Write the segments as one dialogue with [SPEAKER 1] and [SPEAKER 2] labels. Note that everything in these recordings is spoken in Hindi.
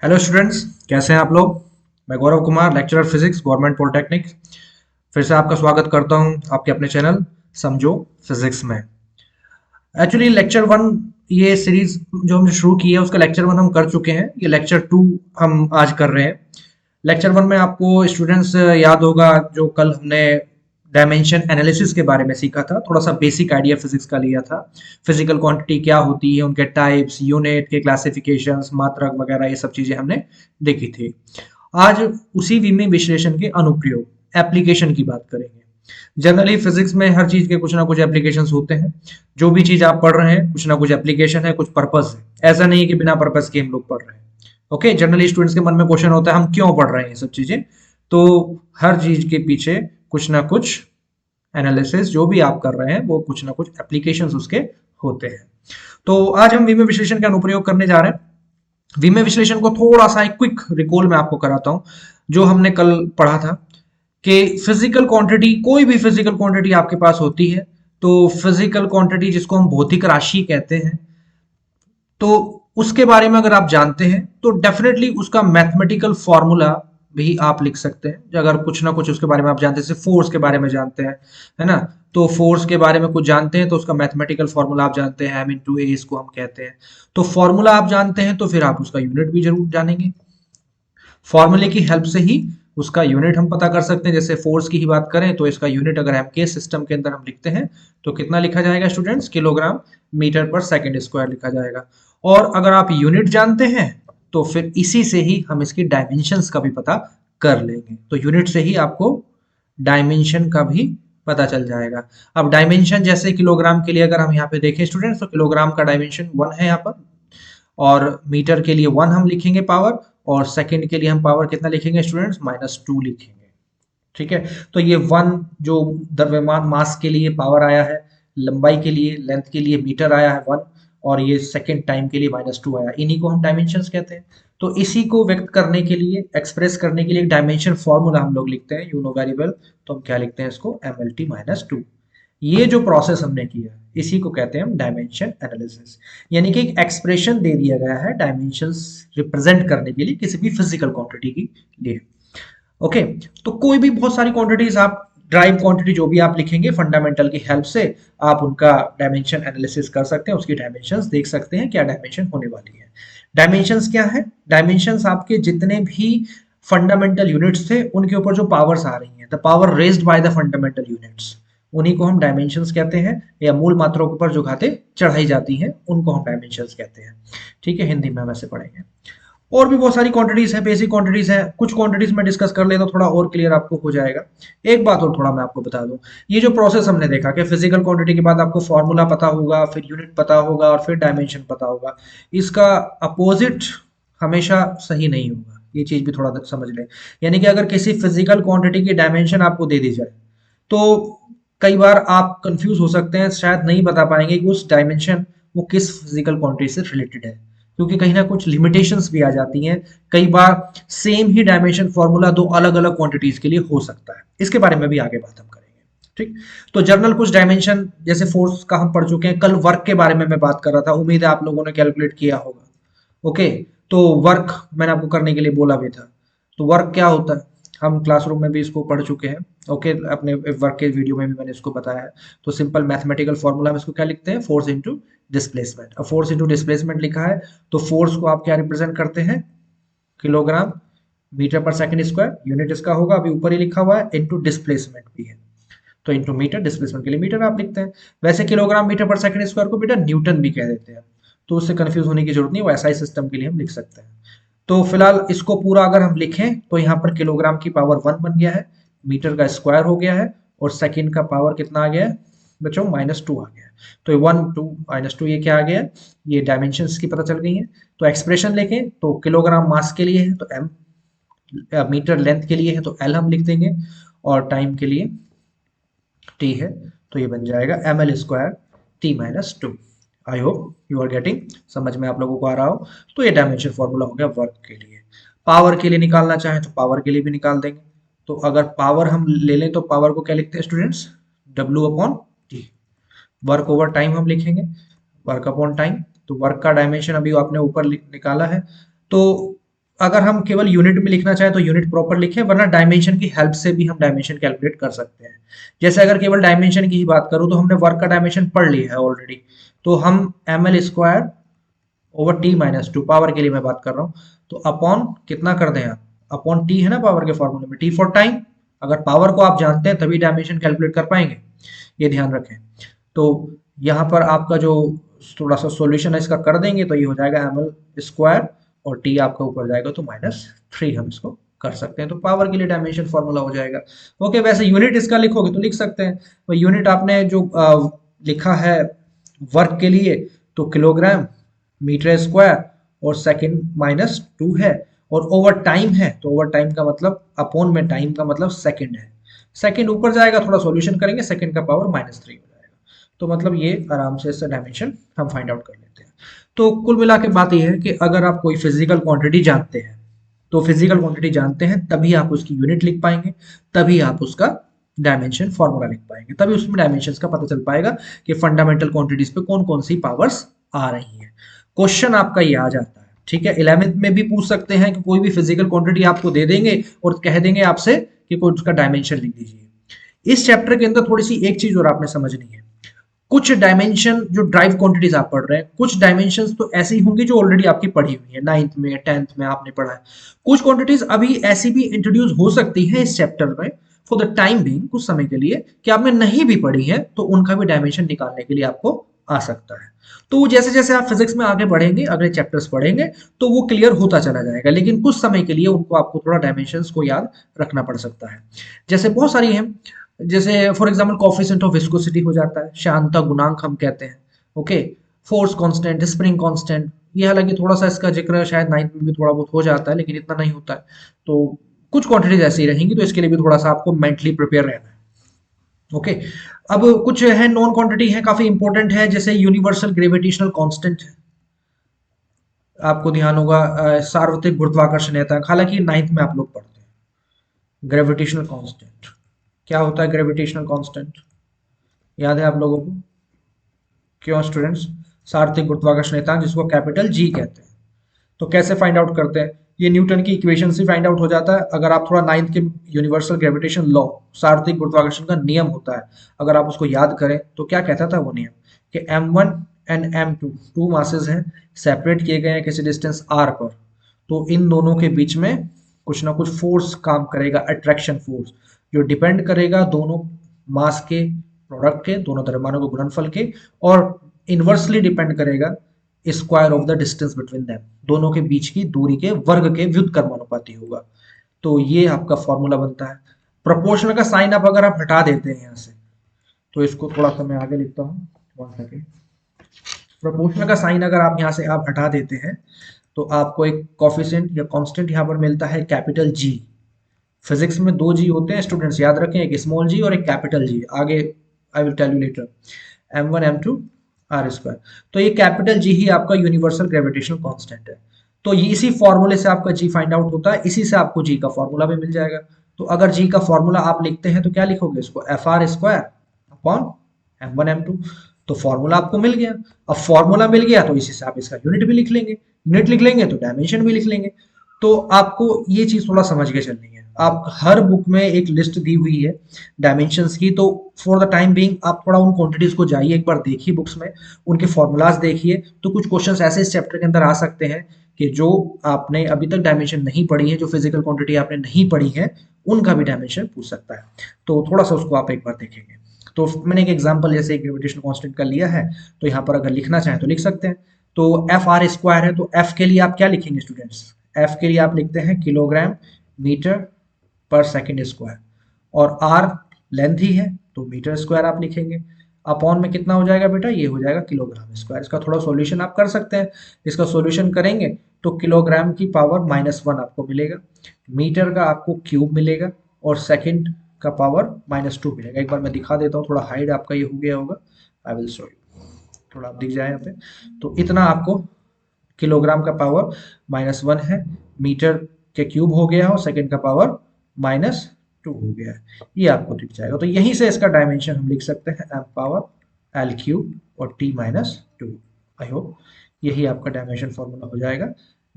[SPEAKER 1] हेलो स्टूडेंट्स, कैसे हैं आप लोग। मैं Gaurav Kumar, lecturer physics, government polytechnic. फिर से आपका स्वागत करता हूं आपके अपने चैनल समझो फिजिक्स में। एक्चुअली लेक्चर वन, ये सीरीज जो हमने शुरू की है उसका लेक्चर वन हम कर चुके हैं। ये लेक्चर टू हम आज कर रहे हैं। लेक्चर वन में आपको स्टूडेंट्स याद होगा, जो कल हमने डायमेंशन एनालिसिस के बारे में सीखा था, थोड़ा सा बेसिक आइडिया फिजिक्स का लिया था। फिजिकल क्वांटिटी क्या होती है, उनके टाइप्स, यूनिट के क्लासिफिकेशंस, मात्रक वगैरह, ये सब चीजें हमने देखी थी। आज उसी विमीय विश्लेषण के अनुप्रयोग, एप्लीकेशन की बात करेंगे। जनरली फिजिक्स में हर चीज के कुछ ना कुछ एप्लीकेशंस होते हैं। जो भी चीज आप पढ़ रहे हैं कुछ ना कुछ एप्लीकेशन है, कुछ पर्पस है। ऐसा नहीं है कि बिना पर्पस के हम लोग पढ़ रहे हैं। ओके, जनरली स्टूडेंट्स के मन में क्वेश्चन होता है हम क्यों पढ़ रहे हैं ये सब चीजें। तो हर चीज के पीछे कुछ ना कुछ एनालिसिस जो भी आप कर रहे हैं वो कुछ ना कुछ एप्लीकेशंस उसके होते हैं। तो आज हम विमीय विश्लेषण का अनुप्रयोग करने जा रहे हैं। विमीय विश्लेषण को थोड़ा सा एक क्विक रिकॉल मैं आपको कराता हूं, जो हमने कल पढ़ा था कि फिजिकल क्वांटिटी, कोई भी फिजिकल क्वांटिटी आपके पास होती है, तो फिजिकल क्वांटिटी जिसको हम भौतिक राशि कहते हैं, तो उसके बारे में अगर आप जानते हैं तो डेफिनेटली उसका मैथमेटिकल फॉर्मूला भी आप लिख सकते हैं। अगर कुछ ना कुछ उसके बारे में आप जानते हैं, जैसे फोर्स के बारे में जानते हैं, है ना, तो फोर्स के बारे में कुछ जानते हैं तो उसका मैथमेटिकल फॉर्मूला आप जानते हैं, m into a इसको हम कहते हैं। तो फॉर्मूला आप जानते हैं तो फिर आप उसका यूनिट भी जरूर जानेंगे। फॉर्मूले की हेल्प से ही उसका यूनिट हम पता कर सकते हैं। जैसे फोर्स की ही बात करें तो इसका यूनिट अगर एम के सिस्टम के अंदर हम लिखते हैं तो कितना लिखा जाएगा स्टूडेंट्स, किलोग्राम मीटर पर सेकंड स्क्वायर लिखा जाएगा। और अगर आप यूनिट जानते हैं तो फिर इसी से ही हम इसकी डायमेंशंस का भी पता कर लेंगे। तो यूनिट से ही आपको डायमेंशन का भी पता चल जाएगा। अब डायमेंशन जैसे किलोग्राम के लिए अगर हम यहाँ पे देखें स्टूडेंट्स, तो किलोग्राम का डायमेंशन 1 है यहाँ पर, और मीटर के लिए 1 हम लिखेंगे पावर, और सेकंड के लिए हम पावर कितना लिखेंगे स्टूडेंट्स, -2 लिखेंगे। ठीक है, तो ये 1 जो द्रव्यमान मास के लिए पावर आया है, लंबाई के लिए, लेंथ के लिए मीटर आया है 1, और ये सेकंड टाइम के लिए -2 आया, इन्हीं को हम डायमेंशंस कहते हैं। तो इसी को व्यक्त करने के लिए, एक्सप्रेस करने के लिए एक डायमेंशन फॉर्मूला हम लोग लिखते हैं, यू नो वेरी वेल। तो हम क्या लिखते हैं इसको, mlt-2। ये जो प्रोसेस हमने किया इसी को कहते हैं हम डायमेंशन एनालिसिस। यानी कि एक एक्सप्रेशन दे दिया गया है डायमेंशंस रिप्रेजेंट करने के लिए किसी भी फिजिकल क्वांटिटी के लिए। ओके, तो कोई भी बहुत सारी क्वांटिटीज आप, ड्राइव क्वांटिटी जो भी आप लिखेंगे फंडामेंटल की हेल्प से आप उनका डायमेंशन एनालिसिस कर सकते हैं, उसकी डायमेंशंस देख सकते हैं क्या डायमेंशन होने वाली है। डायमेंशंस क्या है, डायमेंशंस आपके जितने भी फंडामेंटल यूनिट्स थे उनके ऊपर जो पावर्स आ रही हैं, the power raised by the fundamental units, उन्हीं को हम डायमेंशंस कहते हैं। या मूल मात्राओं के ऊपर जो घातें चढ़ाई जाती हैं उनको हम डायमेंशंस कहते हैं। ठीक है, हिंदी में हम ऐसे पढ़ेंगे। और भी बहुत सारी क्वांटिटीज है, बेसिक क्वांटिटीज है, कुछ क्वांटिटीज में डिस्कस कर लेता तो थोड़ा और क्लियर आपको हो जाएगा। एक बात और थोड़ा मैं आपको बता दूं, ये जो प्रोसेस हमने देखा कि फिजिकल क्वांटिटी के बाद आपको फॉर्मूला पता होगा, फिर यूनिट पता होगा, और फिर डायमेंशन पता होगा, इसका अपोजिट हमेशा सही नहीं होगा। ये चीज भी थोड़ा समझ लें। यानी कि अगर किसी फिजिकल क्वांटिटी की डायमेंशन आपको दे दी जाए तो कई बार आप कंफ्यूज हो सकते हैं, शायद नहीं बता पाएंगे कि उस डायमेंशन वो किस फिजिकल क्वांटिटी से रिलेटेड है, क्योंकि कहीं ना कुछ लिमिटेशंस भी आ जाती हैं। कई बार सेम ही डायमेंशन फॉर्मूला दो अलग अलग क्वांटिटीज के लिए हो सकता है। इसके बारे में भी आगे बात हम करेंगे। ठीक, तो जर्नल कुछ डायमेंशन जैसे फोर्स का हम पढ़ चुके हैं। कल वर्क के बारे में मैं बात कर रहा था, उम्मीद है आप लोगों ने कैलकुलेट किया होगा। ओके, तो वर्क मैंने आपको करने के लिए बोला भी था। तो वर्क क्या होता है, हम क्लासरूम में भी इसको पढ़ चुके हैं। ओके, अपने वर्क के वीडियो में भी मैंने इसको बताया है। तो सिंपल मैथमेटिकल फॉर्मूला में इसको क्या लिखते हैं, फोर्स इनटू डिस्प्लेसमेंट। अब फोर्स इनटू डिस्प्लेसमेंट लिखा है तो फोर्स को आप क्या रिप्रेजेंट करते हैं, किलोग्राम मीटर पर सेकंड स्क्वायर, यूनिट इसका होगा, अभी ऊपर ही लिखा हुआ है, इनटू डिस्प्लेसमेंट भी है तो इनटू मीटर, डिस्प्लेसमेंट के लिए मीटर आप लिखते हैं। वैसे किलोग्राम मीटर पर सेकंड स्क्वायर को बेटा न्यूटन भी कह देते हैं, तो उससे कंफ्यूज होने की जरूरत नहीं, वो एसआई सिस्टम के लिए हम लिख सकते हैं। तो फिलहाल इसको पूरा अगर हम लिखें तो यहाँ पर किलोग्राम की पावर 1 बन गया है, मीटर का स्क्वायर हो गया है, और सेकंड का पावर कितना आ गया है बच्चों, -2 आ गया है। तो ये 1 2 -2 ये क्या आ गया है, ये डायमेंशंस की पता चल गई है। तो एक्सप्रेशन लिखें तो किलोग्राम मास के लिए है तो m, मीटर लेंथ के लिए है तो l हम लिख देंगे, और टाइम के लिए t है तो ये बन जाएगा ml² t-2। I hope you are getting, समझ में आप लोगों को आ रहा हो। तो ये डायमेंशन फॉर्मूला हो गया वर्क के लिए। पावर के लिए निकालना चाहें तो पावर के लिए भी निकाल देंगे। तो अगर पावर हम ले लें तो पावर को क्या लिखते हैं students, W/T। Work over time हम लिखेंगे, वर्क अपॉन टाइम। तो वर्क का डायमेंशन अभी आपने ऊपर निकाला है। तो अगर हम केवल यूनिट में लिखना चाहें तो यूनिट प्रॉपर लिखें, वरना डायमेंशन की हेल्प से भी हम डायमेंशन कैलकुलेट कर सकते हैं। जैसे अगर केवल डायमेंशन की ही बात करूं तो हमने वर्क का डायमेंशन पढ़ लिया है ऑलरेडी, तो हम ml² ओवर t-2, पावर के लिए मैं बात कर रहा हूँ, तो अपॉन कितना कर दें आप, अपॉन t है ना पावर के फॉर्मूले में, t फॉर टाइम। अगर पावर को आप जानते हैं तभी डायमेंशन कैलकुलेट कर पाएंगे, ये ध्यान रखें। तो यहाँ पर आपका जो थोड़ा सा सॉल्यूशन है इसका कर देंगे तो ये हो जाएगा ml² और t आपका ऊपर जाएगा तो -3 हम इसको कर सकते हैं, तो पावर के लिए डायमेंशन फॉर्मूला हो जाएगा। ओके, वैसे यूनिट इसका लिखोगे तो लिख सकते हैं, तो यूनिट आपने जो लिखा है वर्क के लिए तो किलोग्राम मीटर स्क्वायर और सेकंड -2 है, और ओवर टाइम है तो ओवर टाइम का मतलब अपॉन में टाइम का मतलब सेकंड है, सेकंड ऊपर जाएगा, थोड़ा सॉल्यूशन करेंगे, सेकंड का पावर -3 हो जाएगा। तो मतलब ये आराम से इससे डायमेंशन हम फाइंड आउट कर लेते हैं। तो कुल मिला के बात यह है कि अगर आप कोई फिजिकल क्वांटिटी जानते हैं, तो फिजिकल क्वांटिटी जानते हैं तभी आप उसकी यूनिट लिख पाएंगे, तभी आप उसका डायमेंशन फॉर्मूला लिख पाएंगे, तभी उसमें डायमेंशंस का पता चल पाएगा कि फंडामेंटल क्वांटिटीज पे कौन कौन सी पावर्स आ रही हैं। क्वेश्चन आपका ये आ जाता है, ठीक है। 11th में भी पूछ सकते हैं कि कोई भी फिजिकल क्वांटिटी आपको दे देंगे और कह देंगे आपसे कि कोई उसका डायमेंशन लिख दीजिए। इस चैप्टर के अंदर थोड़ी सी एक चीज और आपने समझनी है, कुछ डायमेंशन जो ड्राइव क्वांटिटीज आप पढ़ रहे हैं, कुछ डायमेंशंस तो ऐसी होंगी जो ऑलरेडी आपकी पढ़ी हुई है, 9th में 10th में आपने पढ़ा है। कुछ क्वांटिटीज अभी ऐसी भी इंट्रोड्यूस हो सकती है इस चैप्टर में फॉर द टाइम बीइंग, कुछ समय के लिए, कि आपने नहीं भी पढ़ी है तो उनका भी डायमेंशन निकालने के लिए आपको आ सकता है। तो जैसे जैसे आप फिजिक्स में आगे बढ़ेंगे, अगले चैप्टर्स पढ़ेंगे, तो वो क्लियर होता चला जाएगा, लेकिन कुछ समय के लिए उनको आपको थोड़ा डायमेंशंस को याद रखना पड़ सकता है। जैसे बहुत सारी हैं, जैसे for example coefficient of viscosity हो जाता है, श्यानता गुणांक हम कहते हैं। Okay, force constant, spring constant, ये हालांकि थोड़ा सा इसका जिक्र शायद 9th में भी थोड़ा बहुत हो जाता है, लेकिन इतना नहीं होता है। तो कुछ क्वांटिटीज ऐसी रहेंगी, तो इसके लिए भी थोड़ा सा आपको मेंटली प्रिपेयर रहना है। ओके, अब कुछ है नॉन क्वांटिटी है, काफी इंपॉर्टेंट है, जैसे यूनिवर्सल ग्रेविटेशनल कांस्टेंट, आपको ध्यान होगा सार्वत्रिक गुरुत्वाकर्षण, हालांकि 9th में आप लोग पढ़ते हैं। ग्रेविटेशनल कांस्टेंट क्या होता है, ग्रेविटेशनल कांस्टेंट याद है आप लोगों को? क्यों स्टूडेंट्स? सार्वत्रिक गुरुत्वाकर्षण जिसको कैपिटल जी कहते हैं। तो कैसे फाइंड आउट करते हैं? ये न्यूटन की इक्वेशन से फाइंड आउट हो जाता है। अगर आप थोड़ा 9th के यूनिवर्सल ग्रेविटेशन लॉ, सार्वत्रिक गुरुत्वाकर्षण का नियम होता है, अगर आप उसको याद करें तो क्या कहता था वो नियम, कि m1 and m2 two masses हैं, सेपरेट किए गए हैं किसी डिस्टेंस r पर, तो इन दोनों के बीच में कुछ ना कुछ फोर्स काम करेगा, अट्रैक्शन फोर्स, जो डिपेंड करेगा दोनों मास के प्रोडक्ट के, दोनों द्रव्यमानों के गुणनफल के, और इनवर्सली डिपेंड करेगा square of the distance between them, दोनों के बीच की दूरी के वर्ग के व्युत्क्रमानुपाती होगा। तो ये आपका फॉर्मूला बनता है। प्रोपोर्शनल का साइन आप अगर आप हटा देते हैं यहाँ से, तो इसको थोड़ा सा मैं आगे लिखता हूँ, 1 सेकेंड। प्रोपोर्शनल का साइन अगर आप यहाँ से आप हटा देते हैं तो आपको एक कॉफिशिएंट या कांस्टेंट यहाँ पर मिलता है कैपिटल जी। फिजिक्स में 2 जी होते हैं स्टूडेंट्स, याद रखें, एक स्मॉल जी और एक कैपिटल जी, आगे I will tell you later, m1 m2 r²। तो ये कैपिटल जी ही आपका यूनिवर्सल ग्रेविटेशनल कांस्टेंट है। तो ये इसी फॉर्मूले से आपका जी फाइंड आउट होता है, इसी से आपको जी का फॉर्मूला भी मिल जाएगा। तो अगर जी का फॉर्मूला आप लिखते हैं तो क्या लिखोगे इसको, fr² अपॉन m1 m2। तो फॉर्मूला आपको मिल गया। अब फॉर्मूला मिल गया तो इसी से आप इसका यूनिट भी लिख लेंगे, यूनिट लिख लेंगे तो डायमेंशन भी लिख लेंगे। तो आपको ये चीज थोड़ा समझ के चलनी है। आप हर बुक में एक लिस्ट दी हुई है डायमेंशंस की, तो फॉर द टाइम बीइंग आप थोड़ा उन क्वांटिटीज को जाइए, एक बार देखिए बुक्स में, उनके फॉर्मूलाज देखिए, तो कुछ क्वेश्चंस ऐसे इस चैप्टर के अंदर आ सकते हैं कि जो आपने अभी तक डायमेंशन नहीं पढ़ी है, जो फिजिकल क्वांटिटी आपने नहीं पढ़ी है, उनका भी डायमेंशन पूछ सकता है। तो थोड़ा सा उसको आप एक बार देखेंगे। तो मैंने एक एग्जांपल जैसे ग्रेविटेशनल कांस्टेंट का लिया है, तो यहाँ पर अगर लिखना चाहें तो लिख सकते हैं। तो fr² है, तो f के लिए आप क्या लिखेंगे स्टूडेंट्स, f के लिए आप लिखते हैं किलोग्राम मीटर पर सेकंड स्क्वायर, और r लेंथ ही है तो मीटर स्क्वायर आप लिखेंगे। अपॉन में कितना हो जाएगा बेटा, ये हो जाएगा किलोग्राम स्क्वायर। इसका थोड़ा सॉल्यूशन आप कर सकते हैं, इसका सॉल्यूशन करेंगे तो किलोग्राम की पावर -1 आपको मिलेगा, मीटर का आपको क्यूब मिलेगा, और सेकंड का पावर -2 मिलेगा। एक बार मैं दिखा देता हूँ, थोड़ा हाइड आपका ये हो गया होगा, आई विल शो यू, थोड़ा आप दिख जाए यहाँ पे। तो इतना आपको किलोग्राम का पावर -1 है, मीटर के क्यूब हो गया और सेकंड का पावर -2 हो गया है, ये आपको दिख जाएगा। तो यहीं से इसका डायमेंशन हम लिख सकते हैं m पावर l³ और t-2। आई होप यही आपका डायमेंशन फॉर्मूला हो जाएगा।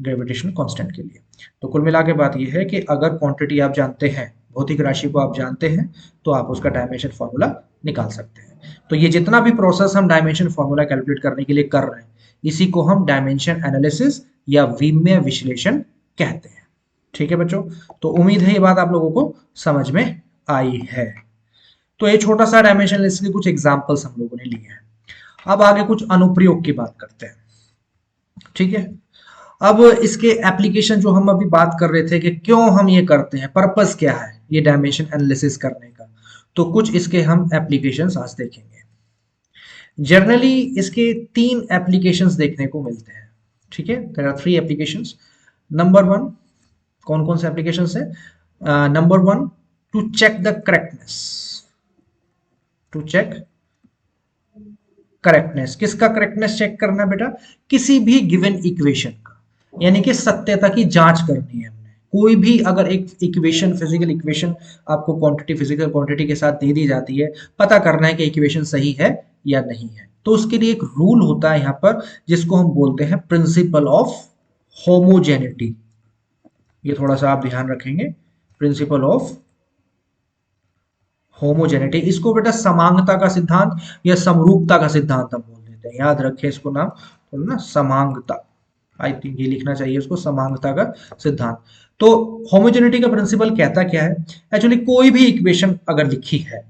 [SPEAKER 1] ग्रेविटेशनल कांस्टेंट के लिए। तो कुल मिला के बात यह है कि अगर क्वांटिटी आप जानते हैं, भौतिक राशि को आप जानते हैं, तो आप उसका डायमेंशन फार्मूला निकाल सकते हैं। तो ये जितना भी प्रोसेस हम डायमेंशन फार्मूला कैलकुलेट करने के लिए कर रहे हैं, इसी को हम डायमेंशन एनालिसिस या विमीय विश्लेषण कहते हैं। ठीक है बच्चों, तो उम्मीद है ये बात आप लोगों को समझ में आई है। तो ये छोटा सा डायमेंशन एनालिसिस के कुछ एग्जांपल्स हम लोगों ने लिए हैं। अब आगे कुछ अनुप्रयोग की बात करते हैं। ठीक है, अब इसके एप्लीकेशन जो हम अभी बात कर रहे थे कि क्यों हम ये करते हैं, पर्पस क्या है ये डायमेंशन एनालिसिस करने का, तो कुछ इसके हम एप्लीकेशंस आज देखेंगे। जनरली इसके 3 एप्लीकेशंस देखने को मिलते हैं। ठीक है, देयर आर 3 एप्लीकेशंस। नंबर 1, कौन कौन से एप्लीकेशंस है? Number 1, to check the correctness. To check correctness, किसका करेक्टनेस चेक करना है बेटा? किसी भी गिवन इक्वेशन का, यानी कि सत्यता की जांच करनी है हमने। कोई भी अगर एक इक्वेशन, फिजिकल इक्वेशन आपको क्वांटिटी, फिजिकल क्वांटिटी के साथ दे दी जाती है, पता करना है कि इक्वेशन सही है या नहीं है, तो उसके लिए एक रूल होता है यहाँ पर, जिसको हम बोलते हैं प्रिंसिपल ऑफ होमोजेनिटी। ये थोड़ा सा आप ध्यान रखेंगे, प्रिंसिपल ऑफ होमोजेनिटी। इसको बेटा समांगता का सिद्धांत या समरूपता का सिद्धांत हम बोल देते हैं, याद रखें इसको नाम, तो ना समांगता, आई थिंक ये लिखना चाहिए उसको, समांगता का सिद्धांत। तो होमोजेनिटी का प्रिंसिपल कहता क्या है? एक्चुअली कोई भी इक्वेशन अगर लिखी है,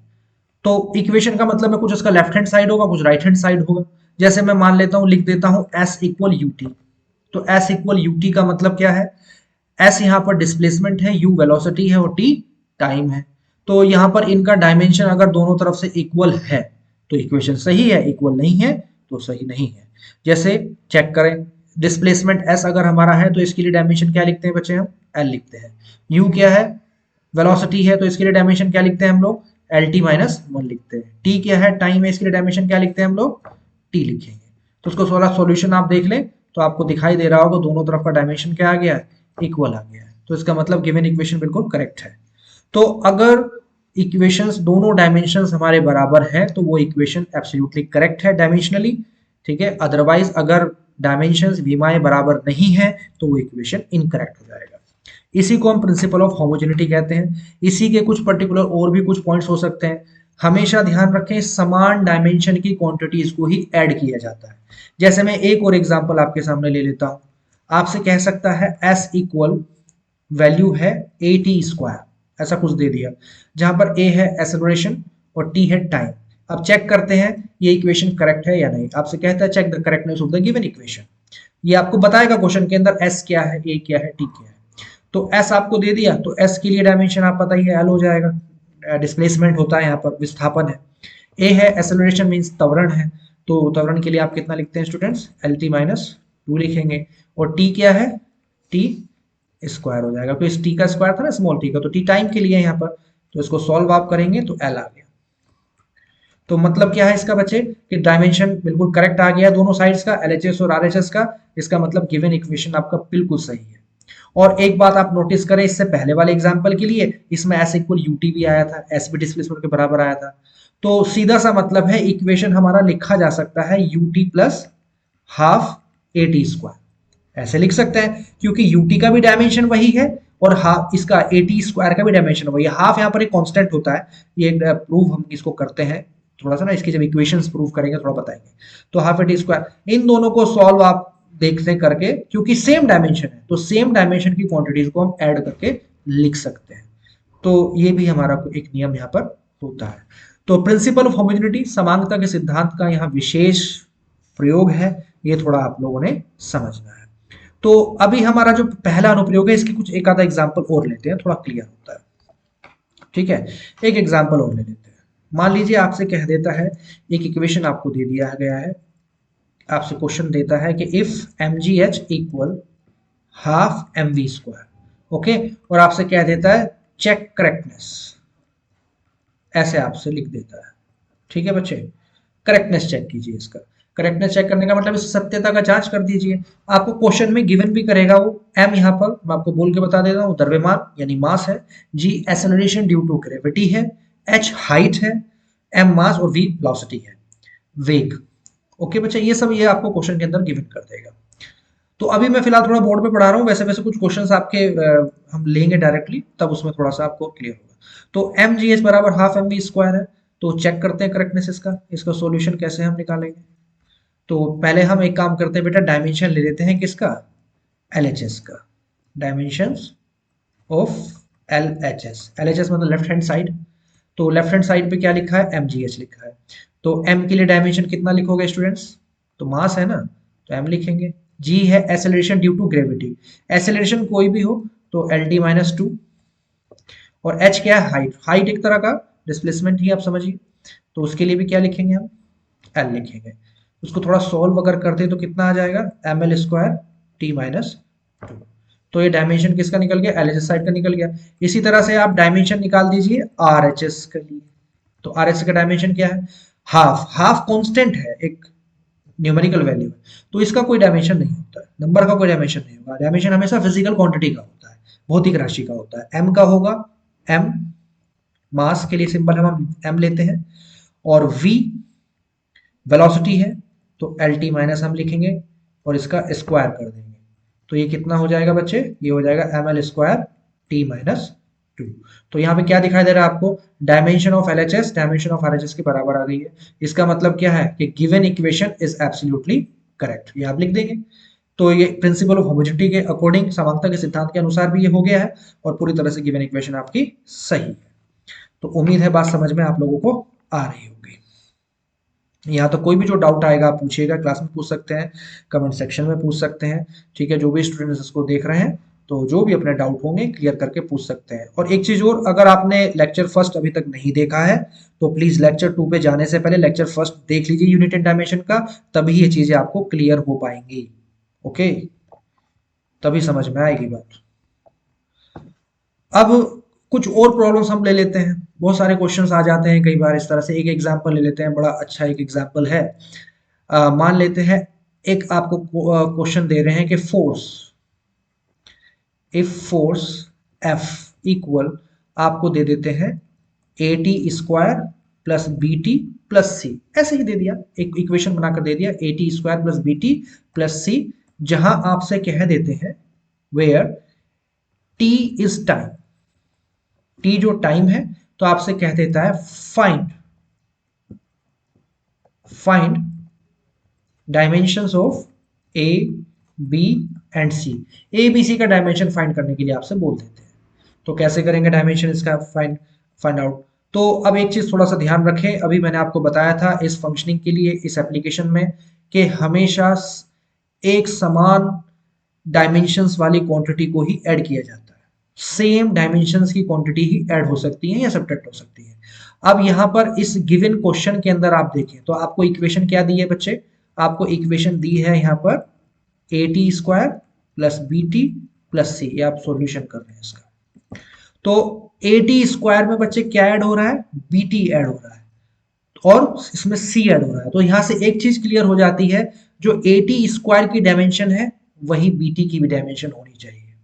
[SPEAKER 1] तो इक्वेशन का मतलब है कुछ उसका लेफ्ट हैंड साइड होगा, कुछ राइट हैंड साइड होगा। जैसे मैं मान लेता हूं, लिख देता हूं S इक्वल यू टी। तो S इक्वल यू टी का मतलब क्या है? S यहाँ पर डिस्प्लेसमेंट है, U वेलोसिटी है और T टाइम है। तो यहाँ पर इनका डायमेंशन अगर दोनों तरफ से इक्वल है तो इक्वेशन सही है, इक्वल नहीं है तो सही नहीं है। जैसे चेक करें, डिस्प्लेसमेंट S अगर हमारा है तो इसके लिए डायमेंशन क्या लिखते हैं बच्चे? हम L लिखते हैं। U क्या है? वेलोसिटी है, तो इसके लिए डायमेंशन क्या लिखते हैं हम लोग? LT माइनस 1 लिखते हैं। T क्या है? टाइम है, इसके लिए डायमेंशन क्या लिखते हैं हम लोग? T लिखेंगे। तो उसको थोड़ा सॉल्यूशन आप देख लें तो आपको दिखाई दे रहा होगा दोनों तरफ का डायमेंशन क्या आ गया है? इक्वल आ गया है। तो इसका मतलब गिवन इक्वेशन बिल्कुल करेक्ट है। तो अगर इक्वेशंस दोनों डायमेंशंस हमारे बराबर है तो वो इक्वेशन एब्सोल्युटली करेक्ट है डायमेंशनली। ठीक है, अदरवाइज अगर डायमेंशंस विमाएं बराबर नहीं है तो वो इक्वेशन इनकरेक्ट हो जाएगा। इसी को हम प्रिंसिपल ऑफ होमोजेनिटी कहते हैं। इसी के कुछ पर्टिकुलर और भी कुछ पॉइंट्स हो सकते हैं। हमेशा ध्यान रखें, समान डायमेंशन की क्वांटिटीज को ही ऐड किया जाता है। जैसे मैं एक और एग्जांपल आपके सामने ले लेता हूं, आपसे कह सकता है S इक्वल वैल्यू है AT², ऐसा कुछ दे दिया, जहां पर A है एक्सेलरेशन और T है टाइम। अब चेक करते हैं ये इक्वेशन करेक्ट है या नहीं। आपसे कहता है check the correctness of the given equation. ये आपको बताएगा क्वेश्चन के अंदर S क्या है, A क्या है, T क्या है। तो S आपको दे दिया, तो S के लिए डायमेंशन आप पता ही है, L हो जाएगा। डिस्प्लेसमेंट होता है, यहाँ पर विस्थापन है। A है एक्सेलरेशन, मींस त्वरण है, तो त्वरण के लिए आप कितना लिखते हैं स्टूडेंट्स? LT माइनस 2 लिखेंगे। और T क्या है? T स्क्वायर हो जाएगा, तो इस T का स्क्वायर था ना स्मॉल t का, तो T टाइम के लिए यहाँ पर, तो इसको सॉल्व आप करेंगे तो L आ गया। तो मतलब क्या है इसका बच्चे कि डायमेंशन बिल्कुल करेक्ट आ गया दोनों साइड्स का, LHS और RHS का। इसका मतलब गिवन इक्वेशन आपका बिल्कुल सही है। और एक बात आप नोटिस करें, इससे पहले वाले एग्जांपल के लिए इसमें S इक्वल यूटी भी आया था, S भी डिस्प्लेसमेंट के बराबर आया था। तो सीधा सा मतलब है इक्वेशन हमारा लिखा जा सकता है यूटी प्लस हाफ AT²। ऐसे लिख सकते हैं क्योंकि यूटी का भी डायमेंशन वही है और हाफ इसका AT² का भी डायमेंशन वही है। हाफ यहाँ पर एक कांस्टेंट होता है, ये प्रूव हम इसको करते हैं थोड़ा सा ना, इसकी जब इक्वेशंस प्रूव करेंगे थोड़ा बताएंगे। तो हाफ AT², इन दोनों को सॉल्व आप देखते करके, क्योंकि सेम डायमेंशन है तो सेम डायमेंशन की क्वांटिटीज को हम ऐड करके लिख सकते हैं। तो ये भी हमारा एक नियम यहाँ पर होता है। तो प्रिंसिपल ऑफ होमोजेनिटी, समांगता के सिद्धांत का यहाँ विशेष प्रयोग है, ये थोड़ा आप लोगों ने समझना है। तो अभी हमारा जो पहला अनुप्रयोग है, इसकी कुछ एक आधा एग्जाम्पल और लेते हैं, थोड़ा क्लियर होता है। ठीक है, एक एग्जाम्पल और ले लेते हैं। मान लीजिए आपसे कह देता है, एक इक्वेशन आपको दे दिया गया है, आपसे क्वेश्चन देता है कि if mgh equal half mv², okay, और आपसे कह देता है चेक करेक्टनेस, ऐसे आपसे लिख देता है। ठीक है बच्चे, करेक्टनेस चेक कीजिए। इसका करेक्टनेस चेक करने का मतलब इस सत्यता का जांच कर दीजिए। आपको क्वेश्चन में गिवन भी करेगा वो, m यहाँ पर मैं आपको बोल के बता देता हूँ, द्रव्यमान यानी मास है, g acceleration due to gravity है, h हाइट है, m मास और v वेलोसिटी है, वेग। ओके बच्चे, ये सब ये आपको क्वेश्चन के अंदर गिवन कर देगा। तो अभी मैं फिलहाल थोड़ा बोर्ड पे पढ़ा रहा हूँ, वैसे वैसे कुछ क्वेश्चंस आपके हम लेंगे डायरेक्टली, तब उसमें थोड़ा सा आपको क्लियर होगा। तो एम जी एच बराबर हाफ एम वी स्क्वायर है। तो चेक करते हैं करेक्टनेस इसका, इसका सॉल्यूशन कैसे हम निकालेंगे। तो पहले हम एक काम करते हैं बेटा, डायमेंशन ले लेते हैं किसका, LHS का, डायमेंशंस ऑफ LHS। LHS मतलब लेफ्ट हैंड साइड। तो लेफ्ट हैंड साइड पे क्या लिखा है, MGH लिखा है। तो M के लिए डायमेंशन कितना लिखोगे स्टूडेंट्स, तो मास है ना, तो M लिखेंगे। G है acceleration due to gravity, acceleration कोई भी हो तो LT-2। और H क्या है, हाइट, हाइट एक तरह का डिस्प्लेसमेंट ही आप समझिए। तो उसके लिए भी क्या लिखेंगे हम, L लिखेंगे। उसको थोड़ा सॉल्व अगर करते तो कितना आ जाएगा, ML² T-2। तो ये डायमेंशन किसका निकल गया, LHS साइड का निकल गया। इसी तरह से आप डायमेंशन निकाल दीजिए RHS के लिए। तो RHS का डायमेंशन क्या है, हाफ, हाफ कांस्टेंट है, एक न्यूमेरिकल वैल्यू है, तो इसका कोई डायमेंशन नहीं होता है, नंबर का कोई डायमेंशन नहीं होगा। डायमेंशन हमेशा फिजिकल क्वांटिटी का होता है, भौतिक राशि का होता है। M का होगा, M मास के लिए सिंबल हम M लेते हैं, और V वेलोसिटी है, तो LT- हम लिखेंगे और इसका स्क्वायर कर देंगे। तो ये कितना हो जाएगा बच्चे, ये हो जाएगा ML²T-2। तो यहाँ पे क्या दिखाई दे रहा है आपको, dimension of LHS dimension of RHS के बराबर आ गई है। इसका मतलब क्या है कि given equation is absolutely correct, ये आप लिख देंगे। तो ये प्रिंसिपल ऑफ होमोजेनिटी के अकॉर्डिंग, समानता के सिद्धांत के अनुसार भी ये हो गया है, और पूरी तरह से गिवन इक्वेशन आपकी सही है। तो उम्मीद है बात समझ में आप लोगों को आ रही होगी। यहाँ तो कोई भी जो डाउट आएगा आप पूछिएगा, क्लास में पूछ सकते हैं, कमेंट सेक्शन में पूछ सकते हैं, ठीक है। जो भी स्टूडेंट्स इसको देख रहे हैं, तो जो भी अपने डाउट होंगे क्लियर करके पूछ सकते हैं। और एक चीज और, अगर आपने लेक्चर फर्स्ट अभी तक नहीं देखा है, तो प्लीज लेक्चर 2 पे जाने से पहले लेक्चर फर्स्ट देख लीजिए यूनिट एंड डायमेंशन का, तभी ये चीजें आपको क्लियर हो पाएंगी। ओके, तभी समझ में आएगी बात। अब कुछ और प्रॉब्लम्स हम ले लेते हैं, बहुत सारे क्वेश्चंस आ जाते हैं कई बार इस तरह से। एक एग्जांपल ले लेते हैं, बड़ा अच्छा एक एग्जांपल है। मान लेते हैं एक आपको क्वेश्चन दे रहे हैं कि force, if force F equal, आपको दे देते हैं AT² plus BT plus C, ऐसे ही दे दिया, एक इक्वेशन बनाकर दे दिया, AT² plus BT plus C, जहां आपसे कह देते हैं where T is time, T जो टाइम है, तो आपसे कह देता है find dimensions of A B and C। ABC का डायमेंशन फाइंड करने के लिए आपसे बोल देते हैं। तो कैसे करेंगे डायमेंशन इसका फाइंड फाइंड आउट। तो अब एक चीज थोड़ा सा ध्यान रखें, अभी मैंने आपको बताया था इस फंक्शनिंग के लिए, इस एप्लीकेशन में, कि हमेशा एक समान डायमेंशंस वाली क्वांटिटी को ही ऐड किया जाता है। सेम डायमेंशंस की क्वांटिटी ही ऐड हो सकती है या सब्ट्रैक्ट हो सकती है। अब यहाँ पर इस गिवन क्वेश्चन के अंदर आप देखें तो आपको इक्वेशन क्या दी है बच्चे, आपको इक्वेशन दी है यहाँ पर AT² plus BT plus C, ये आप सॉल्यूशन कर रहे हैं इसका। तो AT² में बच्चे क्या ऐड हो रहा है, BT ऐड हो रहा है, और इसमें C ऐड हो रहा है। तो यहां से एक चीज क्लियर हो जाती है, जो AT² की डायमेंशन है वही BT की भी डायमेंशन होनी चाहिए।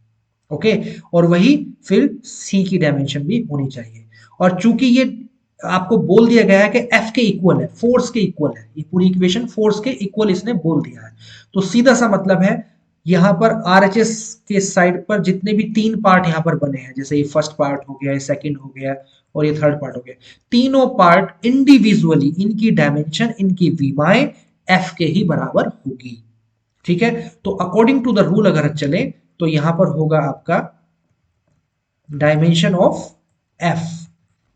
[SPEAKER 1] ओके, और वही फिर C की डायमेंशन भी होनी चाहिए। और चूंकि ये आपको बोल दिया गया है कि F के इक्वल है, फोर्स के इक्वल है, ये पूरी इक्वेशन फोर्स के इक्वल इसने बोल दिया है, तो सीधा सा मतलब है यहाँ पर RHS के साइड पर जितने भी तीन पार्ट यहाँ पर बने हैं, जैसे ये फर्स्ट पार्ट हो गया, ये सेकंड हो गया, और ये थर्ड पार्ट हो गया, तीनों पार्ट इंडिविजुअली इनकी डायमेंशन, इनकी विमाएं F के ही बराबर होगी। ठीक है, तो अकॉर्डिंग टू द रूल अगर चले तो यहां पर होगा आपका डायमेंशन ऑफ F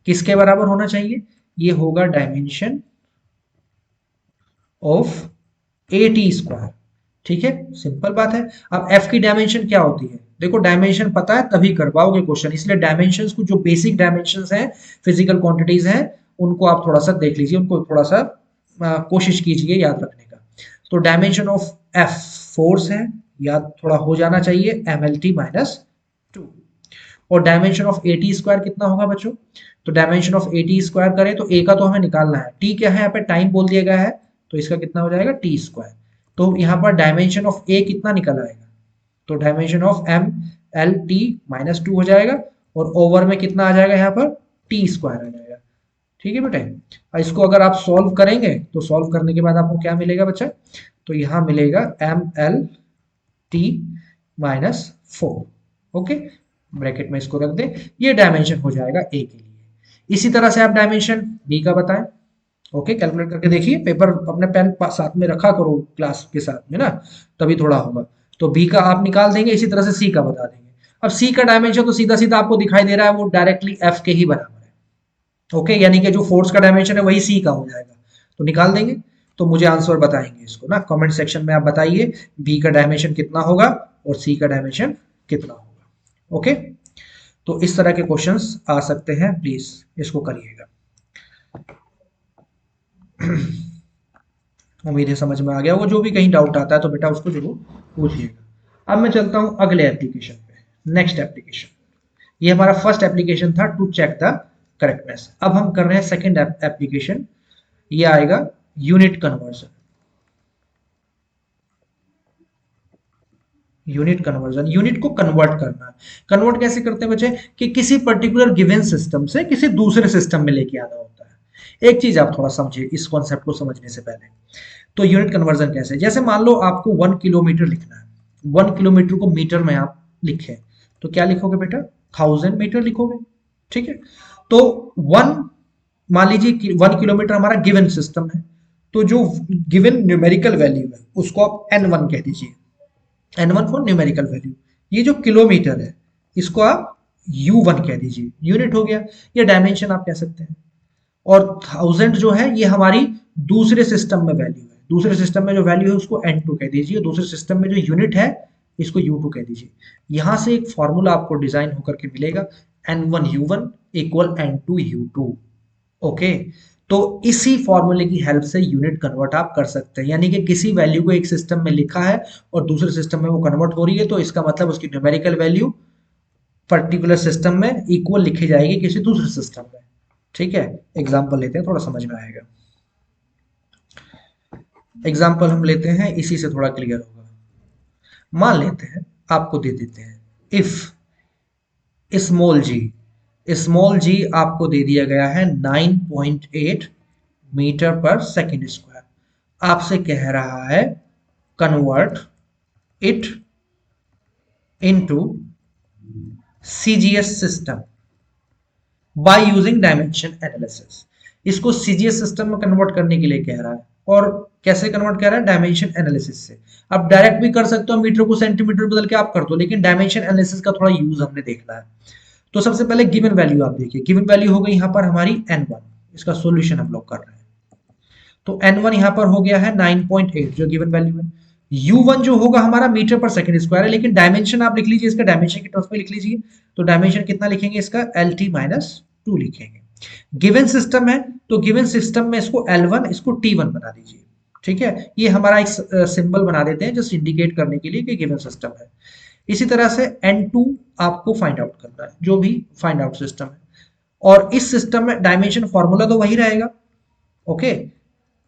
[SPEAKER 1] किसके बराबर होना चाहिए, ये होगा डायमेंशन ऑफ AT²। ठीक है, सिंपल बात है। अब F की डायमेंशन क्या होती है, देखो डायमेंशन पता है तभी कर पाओगे क्वेश्चन, इसलिए डायमेंशंस को, जो बेसिक डायमेंशंस हैं, फिजिकल क्वांटिटीज हैं, उनको आप थोड़ा सा देख लीजिए, उनको थोड़ा सा कोशिश कीजिए याद रखने का। तो डायमेंशन ऑफ F फोर्स है, याद थोड़ा हो जाना चाहिए, MLT-2। और डायमेंशन ऑफ AT² कितना होगा बच्चों, तो डायमेंशन ऑफ AT² करें तो A का तो हमें निकालना है, T क्या है यहाँ पे, टाइम बोल दिया गया है, तो इसका कितना हो जाएगा T²। तो यहाँ पर डायमेंशन ऑफ A कितना निकल आएगा, तो डायमेंशन ऑफ MLT-2 हो जाएगा, और ओवर में कितना आ जाएगा यहाँ पर T² आ जाएगा। ठीक है बेटे, इसको अगर आप सॉल्व करेंगे तो सॉल्व करने के बाद आपको क्या मिलेगा बच्चा, तो यहाँ मिलेगा ML T minus 4। Okay, bracket में इसको रख दे, ये डायमेंशन हो जाएगा ए के लिए। इसी तरह से आप डायमेंशन बी का बताएं। ओके, कैलकुलेट करके देखिए, पेपर अपने पेन साथ में रखा करो क्लास के साथ में ना, तभी थोड़ा होगा। तो बी का आप निकाल देंगे, इसी तरह से सी का बता देंगे। अब सी का डायमेंशन तो सीधा सीधा आपको दिखाई दे रहा है, वो डायरेक्टली एफ के ही बराबर है। ओके, यानी कि जो फोर्स का डायमेंशन है वही सी का हो जाएगा, तो निकाल देंगे। तो मुझे आंसर बताएंगे इसको ना, कमेंट सेक्शन में आप बताइए बी का डायमेंशन कितना होगा और सी का डायमेंशन कितना होगा। ओके, तो इस तरह के क्वेश्चंस आ सकते हैं, प्लीज इसको करिएगा। उम्मीद है समझ में आ गया। वो जो भी कहीं डाउट आता है तो बेटा उसको जरूर पूछिएगा। अब मैं चलता हूं अगले एप्लीकेशन पे, नेक्स्ट एप्लीकेशन। ये हमारा फर्स्ट एप्लीकेशन था टू चेक द करेक्टनेस। अब हम कर रहे हैं सेकंड एप्लीकेशन, ये आएगा unit conversion. Unit conversion, unit को कन्वर्ट करना है। कन्वर्ट कैसे करते हैं बच्चे, कि किसी पर्टिकुलर गिवन सिस्टम से किसी दूसरे सिस्टम में लेके आना होता है। एक चीज आप थोड़ा समझिए इस कॉन्सेप्ट को समझने से पहले। तो यूनिट कन्वर्जन कैसे, जैसे मान लो आपको 1 किलोमीटर लिखना है, 1 किलोमीटर को मीटर में आप लिखें, तो क्या लिखोगे बेटा, 1000 मीटर लिखोगे। ठीक है, तो वन, मान लीजिए 1 किलोमीटर हमारा गिवन सिस्टम है, तो जो गिवन न्यूमेरिकल वैल्यू है उसको आप n1 कह दीजिए। n1 for numerical value. ये जो किलोमीटर है इसको आप u1 कह दीजिए, यूनिट हो गया। ये डायमेंशन आप कह सकते हैं। और 1000 जो है ये हमारी दूसरे सिस्टम में वैल्यू है, दूसरे सिस्टम में जो वैल्यू है उसको n2 कह दीजिए, दूसरे सिस्टम में जो यूनिट है इसको u2 कह दीजिए। यहां से एक फॉर्मूला आपको डिजाइन होकर के मिलेगा, n1 u1 equal n2 u2। Okay, तो इसी फॉर्मूले की हेल्प से यूनिट कन्वर्ट आप कर सकते हैं, यानी कि किसी वैल्यू को एक सिस्टम में लिखा है और दूसरे सिस्टम में वो कन्वर्ट हो रही है, तो इसका मतलब उसकी न्यूमेरिकल वैल्यू पर्टिकुलर सिस्टम में इक्वल लिखी जाएगी किसी दूसरे सिस्टम में। ठीक है, एग्जाम्पल लेते हैं, थोड़ा समझ में आएगा। एग्जाम्पल हम लेते हैं, इसी से थोड़ा क्लियर होगा। मान लेते हैं, आपको दे देते हैं, इफ स्मॉल जी आपको दे दिया गया है 9.8 मीटर पर सेकेंड स्क्वायर। आपसे कह रहा है convert it into CGS system by using dimension analysis. इसको सीजीएस सिस्टम में कन्वर्ट करने के लिए कह रहा है, और कैसे कन्वर्ट कर रहा है, डायमेंशन एनालिसिस से। आप डायरेक्ट भी कर सकते हो, मीटर को सेंटीमीटर बदल के आप कर दो, लेकिन डायमेंशन एनालिसिस का थोड़ा यूज हमने देखना है। तो सबसे पहले गिवन वैल्यू आप देखिए, गिवन वैल्यू हो गई यहाँ पर हमारी n1, इसका सॉल्यूशन हम लोग कर रहे हैं। तो n1 यहाँ पर हो गया है 9.8 जो गिवन वैल्यू है। u1 जो होगा हमारा मीटर पर सेकंड स्क्वायर है, लेकिन डायमेंशन आप लिख लीजिए, इसका डायमेंशन के टर्म्स में लिख लीजिए। तो डायमेंशन कितना लिखेंगे, इसका LT माइनस 2 लिखेंगे। गिवन सिस्टम है तो गिवन सिस्टम में इसको L1 इसको T1 बना दीजिए। ठीक है, ये हमारा एक सिंबल बना देते हैं जस्ट इंडिकेट करने के लिए कि गिवन सिस्टम है। इसी तरह से n2 आपको फाइंड आउट करना है, जो भी फाइंड आउट सिस्टम है, और इस सिस्टम में डायमेंशन फॉर्मूला तो वही रहेगा। ओके,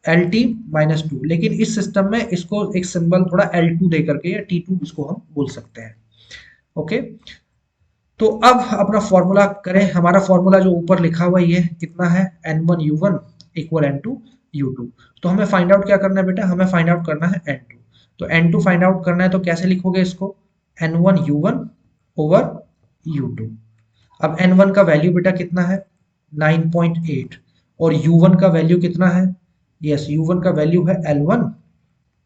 [SPEAKER 1] LT माइनस 2, लेकिन इस सिस्टम में इसको एक सिंबल थोड़ा L2 दे करके, या T2 इसको हम बोल सकते हैं। ओके, तो अब अपना फॉर्मूला करें। हमारा फॉर्मूला जो ऊपर लिखा हुआ ये कितना है, n1 u1 equal n2 u2। तो हमें फाइंड आउट क्या करना है बेटा, हमें फाइंड आउट करना है n2। तो n2 फाइंड आउट करना है, तो कैसे लिखोगे इसको, n1 u1 ओवर u2। अब n1 का वैल्यू बेटा कितना है, 9.8, और u1 का वैल्यू कितना है, यस u1 का वैल्यू है L1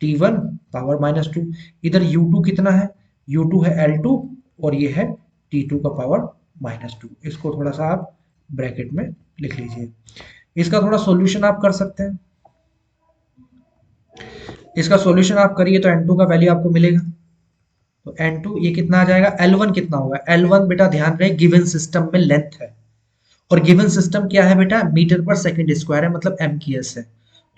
[SPEAKER 1] T1 पावर माइनस 2। इधर u2 कितना है, u2 है L2 और ये है T2 का पावर माइनस 2। इसको थोड़ा सा आप ब्रैकेट में लिख लीजिए। इसका थोड़ा सॉल्यूशन आप कर सकते हैं, इसका सॉल्यूशन आप करिए तो n2 का वैल्यू आपको मिलेगा। तो n2 ये कितना आ जाएगा, L1 कितना होगा, L1 बेटा ध्यान रहे गिवन सिस्टम में लेंथ है, और गिवन सिस्टम क्या है बेटा, मीटर पर सेकंड स्क्वायर है, मतलब MKS है।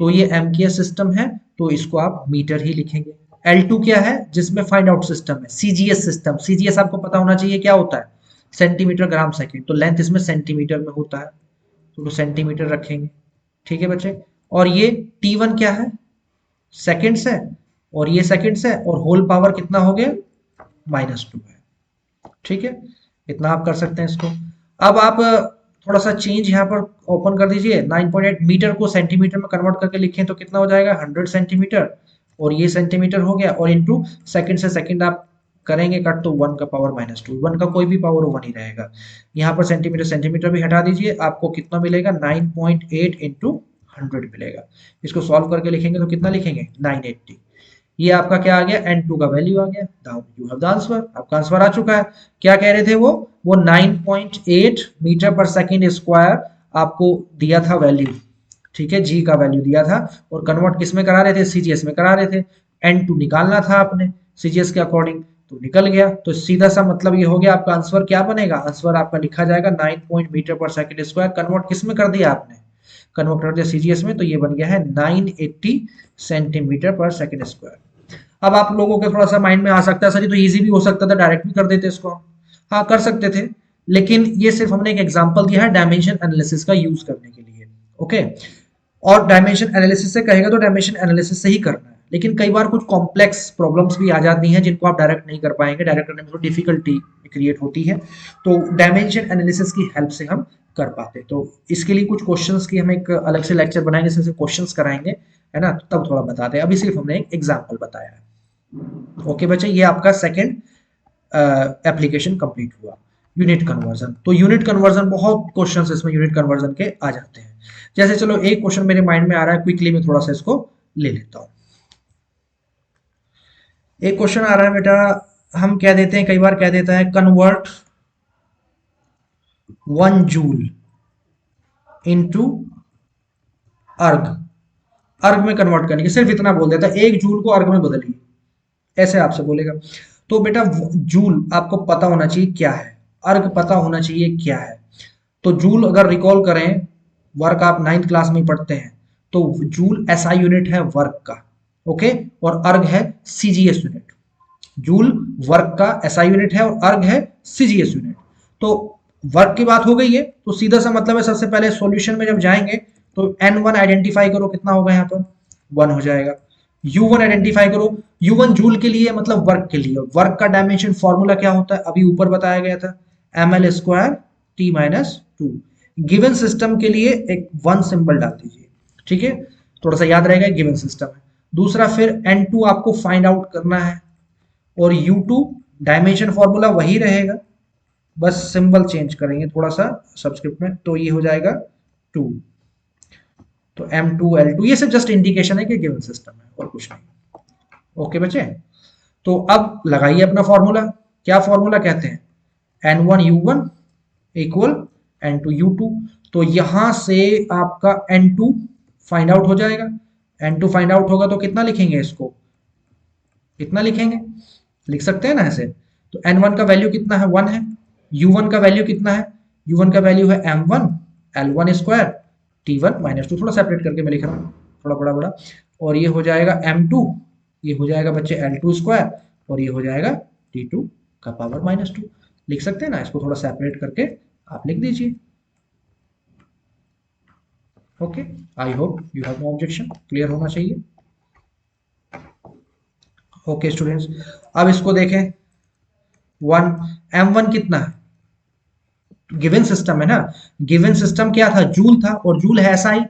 [SPEAKER 1] तो ये MKS सिस्टम है, तो इसको आप मीटर ही लिखेंगे। L2 क्या है, जिसमें फाइंड आउट सिस्टम है, CGS सिस्टम। CGS आपको पता होना चाहिए क्या होता है, सेंटीमीटर ग्राम सेकंड, तो लेंथ इसमें सेंटीमीटर में होता है, तो सेंटीमीटर रखेंगे। ठीक है बच्चे, और ये T1 क्या है, सेकंड्स है, और ये सेकंड्स है, और होल पावर कितना हो गया, -2 है। ठीक है, इतना आप कर सकते हैं इसको। अब आप थोड़ा सा चेंज यहाँ पर ओपन कर दीजिए, 9.8 मीटर को सेंटीमीटर में कन्वर्ट करके लिखें तो कितना हो जाएगा, 100 सेंटीमीटर और ये सेंटीमीटर हो गया, और इंटू सेकंड से सेकंड आप करेंगे कट तो 1 का पावर -2, 1 का कोई भी पावर 1 ही रहेगा। यहाँ पर सेंटीमीटर सेंटीमीटर भी हटा दीजिए, आपको कितना मिलेगा 9.8 इंटू 100 मिलेगा। इसको सॉल्व करके लिखेंगे तो कितना लिखेंगे 980। ये आपका क्या आ गया n2 का वैल्यू आ गया। Now you have the answer, आपका आंसर आ चुका है। क्या कह रहे थे वो 9.8 मीटर पर सेकंड स्क्वायर आपको दिया था वैल्यू, ठीक है, जी का वैल्यू दिया था, और कन्वर्ट किस में करा रहे थे, सीजीएस में करा रहे थे। n2 निकालना था आपने सीजीएस के अकॉर्डिंग, तो निकल गया। तो सीधा सा मतलब ये हो गया, आपका आंसर क्या बनेगा, आंसर आपका लिखा जाएगा 9 मीटर पर सेकंड स्क्वायर। कन्वर्ट किस में कर दिया आपने, कन्वर्ट कर दिया सीजीएस में, तो ये बन गया है 980 सेंटीमीटर पर सेकंड स्क्वायर। अब आप लोगों के थोड़ा सा माइंड में आ सकता है सर ये तो इजी भी हो सकता था, डायरेक्ट भी कर देते इसको हम। हाँ कर सकते थे, लेकिन ये सिर्फ हमने एक एग्जांपल दिया है डायमेंशन एनालिसिस का यूज करने के लिए। ओके, और डायमेंशन एनालिसिस से कहेगा तो डायमेंशन एनालिसिस से ही करना है, लेकिन कई बार कुछ कॉम्प्लेक्स प्रॉब्लम्स भी आ जाती हैं जिनको आप डायरेक्ट नहीं कर पाएंगे, डायरेक्ट करने में तो डिफिकल्टी क्रिएट होती है, तो डायमेंशन एनालिसिस की हेल्प से हम कर पाते। तो इसके लिए कुछ क्वेश्चंस की हम एक अलग से लेक्चर बनाएंगे, जिससे क्वेश्चंस कराएंगे, है ना, तब थोड़ा बताते हैं। अभी सिर्फ हमने एक एग्जाम्पल बताया है। ओके बच्चे, ये आपका सेकेंड एप्लीकेशन कंप्लीट हुआ, यूनिट कन्वर्जन। तो यूनिट कन्वर्जन बहुत क्वेश्चंस इसमें यूनिट कन्वर्जन के आ जाते हैं। जैसे चलो एक क्वेश्चन मेरे माइंड में आ रहा है, क्विकली मैं थोड़ा सा इसको ले लेता हूं। एक क्वेश्चन आ रहा है बेटा, हम कह देते हैं, कई बार कह देता है कन्वर्ट 1 जूल इनटू अर्ग। अर्ग में कन्वर्ट करने की सिर्फ इतना बोल देता है, 1 जूल को अर्ग में बदलिए, ऐसे आपसे बोलेगा। तो बेटा जूल आपको पता होना चाहिए क्या है, अर्ग पता होना चाहिए क्या है। तो जूल अगर रिकॉल करें, वर्क आप 9th क्लास में पढ़ते हैं, तो जूल एसआई यूनिट है वर्क का, ओके, और अर्ग है सीजीएस यूनिट। जूल वर्क का एसआई यूनिट है और अर्ग है सीजीएस यूनिट। तो वर्क की बात हो गई है, तो सीधा सा मतलब है सबसे पहले सॉल्यूशन में जब जाएंगे तो n1 आइडेंटिफाई करो, कितना होगा यहाँ पर 1 हो जाएगा। u1 आइडेंटिफाई करो, u1 जूल के लिए मतलब वर्क के लिए, वर्क का डायमेंशन फॉर्मूला क्या होता है अभी ऊपर बताया गया था, ml square t minus 2। Given system के लिए एक 1 सिंबल डाल दीजिए, ठीक है, थोड़ा सा याद रहेगा गिवन सिस्टम है। दूसरा फिर n2 आपको फाइंड आउट करना है, और u2 डायमेंशन फॉर्मूला वही रहेगा, बस सिंबल चेंज करेंगे थोड़ा सा सब्सक्रिप्ट में, तो ये हो जाएगा 2। तो m2 l2 ये सब जस्ट इंडिकेशन है कि गिवन सिस्टम है और कुछ नहीं। ओके बच्चे, तो अब लगाइए अपना फॉर्मूला। क्या फॉर्मूला कहते हैं, n1 u1 equal n2 u2। तो यहां से आपका n2 फाइंड आउट हो जाएगा, n2 फाइंड आउट होगा तो कितना लिखेंगे इसको, कितना लिखेंगे, लिख सकते हैं ना ऐसे। तो n1 का वैल्यू कितना है 1 है, u1 का वैल्यू कितना है, u1 का वैल्यू है m1 l1 square t1 minus 2, थोड़ा सेपरेट करके मैं लिख रहा हूँ, थोड़ा बड़ा बड़ा, और ये हो जाएगा m2, ये हो जाएगा बच्चे l2 स्क्वायर, और ये हो जाएगा t2 का पावर -2। लिख सकते हैं ना, इसको थोड़ा सेपरेट करके आप लिख दीजिए। Okay, I hope you have no objection, clear होना चाहिए। ओके स्टूडेंट्स, अब इसको देखें, 1 m1 कितना है, गिवन सिस्टम है ना, गिवन सिस्टम क्या था, जूल था, और जूल है एसआई,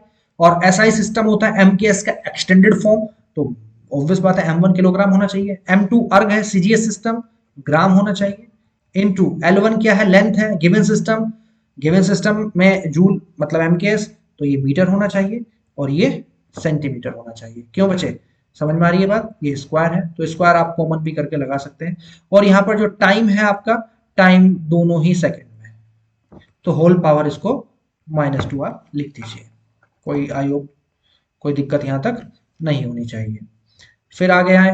[SPEAKER 1] और एसआई सिस्टम होता है एमकेएस का एक्सटेंडेड फॉर्म, तो ऑब्वियस बात है m1 किलोग्राम होना चाहिए। m2 अर्ग है सीजीएस सिस्टम, ग्राम होना चाहिए, इनटू l1 क्या है, लेंथ है, गिवन सिस्टम, गिवन सिस्टम में जूल मतलब एमकेएस, तो ये मीटर होना चाहिए, और ये सेंटीमीटर होना चाहिए। क्यों बच्चे, समझ में आ रही है बात, ये स्क्वायर है तो स्क्वायर आप कॉमन भी करके लगा सकते हैं। और यहाँ पर जो टाइम है आपका, टाइम दोनों ही सेकंड में, तो होल पावर इसको -2 आप लिख दीजिए। कोई आई होप कोई दिक्कत यहाँ तक नहीं होनी चाहिए। फिर आगे आए,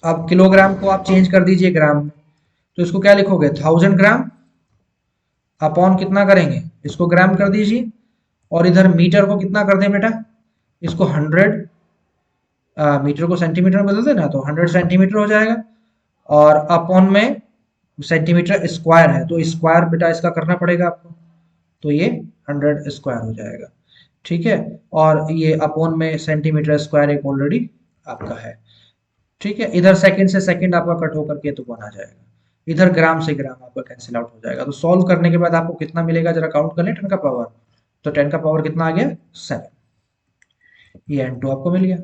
[SPEAKER 1] अब किलोग्राम को आप चेंज कर दीजिए ग्राम में, तो इसको क्या लिखोगे 1000 ग्राम अपॉन कितना करेंगे, इसको ग्राम कर दीजिए, और इधर मीटर को कितना कर दें बेटा, इसको 100 मीटर को सेंटीमीटर में बदल देना, तो 100 सेंटीमीटर हो जाएगा, और अपॉन में सेंटीमीटर स्क्वायर है तो स्क्वायर बेटा इसका करना पड़ेगा आपको, तो ये 100 स्क्वायर हो जाएगा, ठीक है, और ये अपॉन में सेंटीमीटर स्क्वायर एक ऑलरेडी आपका है, ठीक है। इधर सेकंड से सेकंड आपका कट होकर के तो 1 आ जाएगा, इधर ग्राम से ग्राम आपका कैंसिल आउट हो जाएगा। तो सॉल्व करने के बाद आपको कितना मिलेगा, जरा काउंट कर लें 10 का पावर, तो 10 का पावर कितना आ गया 7, ये n2 आपको मिल गया।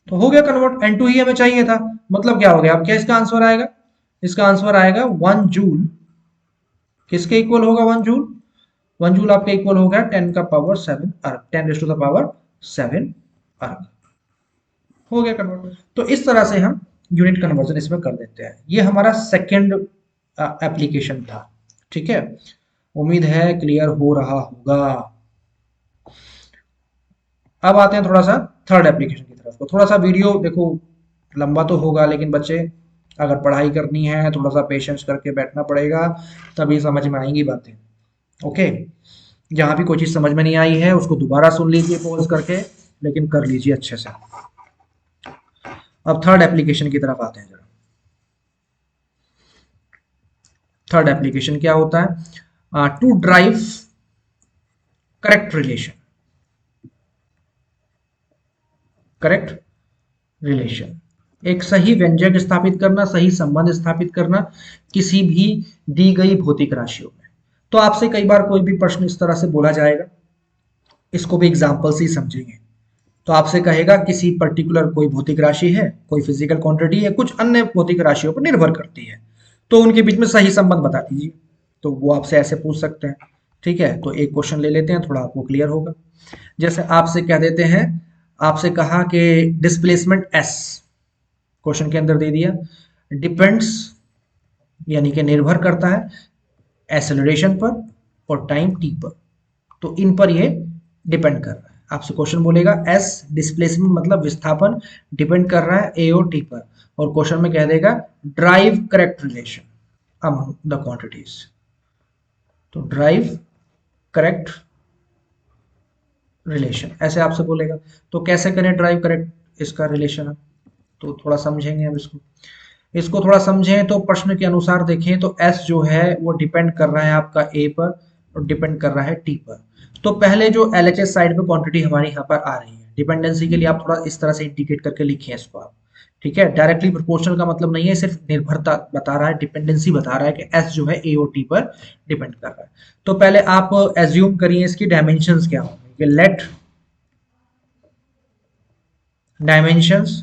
[SPEAKER 1] तो हो गया कन्वर्ट, N2 ही हमें चाहिए था, मतलब क्या हो गया, अब क्या इसका आंसर आएगा, इसका आंसर आएगा 1 जूल किसके इक्वल होगा, 1 जूल, 1 जूल आपका इक्वल हो गया 10 का पावर 7 अर्ग, 10 रेज़ टू द पावर 7 अर्ग। हो गया कन्वर्ट। तो इस तरह से हम यूनिट कन्वर्जन इसमें कर देते हैं। ये हमारा सेकंड एप्लीकेशन था, ठीक है। उम्मीद है क्लियर हो रहा होगा। अब आते हैं थोड़ा सा थर्ड एप्लीकेशन की तरफ। तो थोड़ा सा वीडियो देखो लंबा तो होगा, लेकिन बच्चे अगर पढ़ाई करनी है थोड़ा सा पेशेंस करके बैठना पड़ेगा, तभी समझ में आएंगी बातें। ओके, जहाँ भी कोई चीज़ समझ में नहीं आई है उसको दोबारा सुन लीजिए पॉज करके, लेकिन कर लीजिए अच्छे से। अब थर्ड एप्लीकेशन की तरफ आते हैं जरा। थर्ड एप्लीकेशन क्या होता है, to drive correct relation, correct relation, एक सही व्यंजक स्थापित करना, सही संबंध स्थापित करना किसी भी दी गई भौतिक राशियों में। तो आपसे कई बार कोई भी प्रश्न इस तरह से बोला जाएगा, इसको भी एग्जाम्पल से ही समझेंगे। तो आपसे कहेगा किसी पर्टिकुलर कोई भौतिक राशि है, कोई फिजिकल क्वांटिटी है, कुछ अन्य भौतिक राशियों पर निर्भर करती है, तो उनके बीच में सही संबंध बता दीजिए। तो वो आपसे ऐसे पूछ सकते हैं, ठीक है। तो एक क्वेश्चन ले लेते हैं, थोड़ा आपको क्लियर होगा। जैसे आपसे कह देते हैं, आपसे कहा कि डिस्प्लेसमेंट एस क्वेश्चन के अंदर दे दिया, डिपेंड्स यानी कि निर्भर करता है एक्सेलरेशन पर और टाइम टी पर। तो इन पर ये डिपेंड कर रहा है। आपसे क्वेश्चन बोलेगा एस डिस्प्लेसमेंट मतलब विस्थापन डिपेंड कर रहा है ए और टी पर, और क्वेश्चन में कह देगा drive correct relation among the quantities. तो ड्राइव करेक्ट रिलेशन ऐसे आपसे बोलेगा। तो कैसे करें ड्राइव करेक्ट इसका रिलेशन, तो थोड़ा समझेंगे अब इसको। इसको थोड़ा समझें तो प्रश्न के अनुसार देखें तो एस जो है वो डिपेंड कर रहा है आपका ए पर और डिपेंड कर रहा है टी पर। तो पहले जो LHS साइड पे क्वांटिटी हमारी यहाँ पर आ रही है, डिपेंडेंसी के लिए आप थोड़ा इस तरह से इंडिकेट करके लिखिए इसको आप, ठीक है। डायरेक्टली प्रोपोर्शनल का मतलब नहीं है, सिर्फ निर्भरता बता रहा है, डिपेंडेंसी बता रहा है कि एस जो है ए और टी पर डिपेंड कर रहा है। तो पहले आप एज्यूम करिए इसकी डायमेंशंस क्या होंगे, लेट डायमेंशंस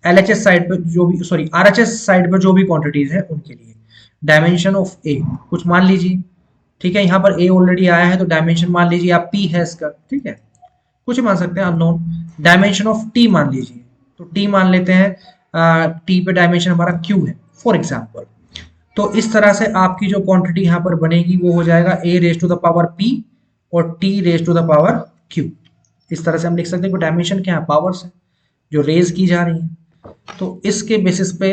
[SPEAKER 1] LHS साइड पे जो भी, सॉरी RHS साइड पे जो भी क्वांटिटीज है उनके लिए डायमेंशन ऑफ ए कुछ मान लीजिए, ठीक है। यहाँ पर ए ऑलरेडी आया है तो डायमेंशन मान लीजिए आप पी है इसका, ठीक है, कुछ मान सकते हैं अननोन। डायमेंशन ऑफ टी मान लीजिए, तो टी मान लेते हैं, टी पे डायमेंशन हमारा क्यू है फॉर एग्जाम्पल। तो इस तरह से आपकी जो क्वांटिटी यहाँ पर बनेगी वो हो जाएगा A raise to the power P और T raise to the power Q. इस तरह से हम लिख सकते हैं कि डायमेंशन क्या है, पावर्स है जो रेज की जा रही है। तो इसके बेसिस पे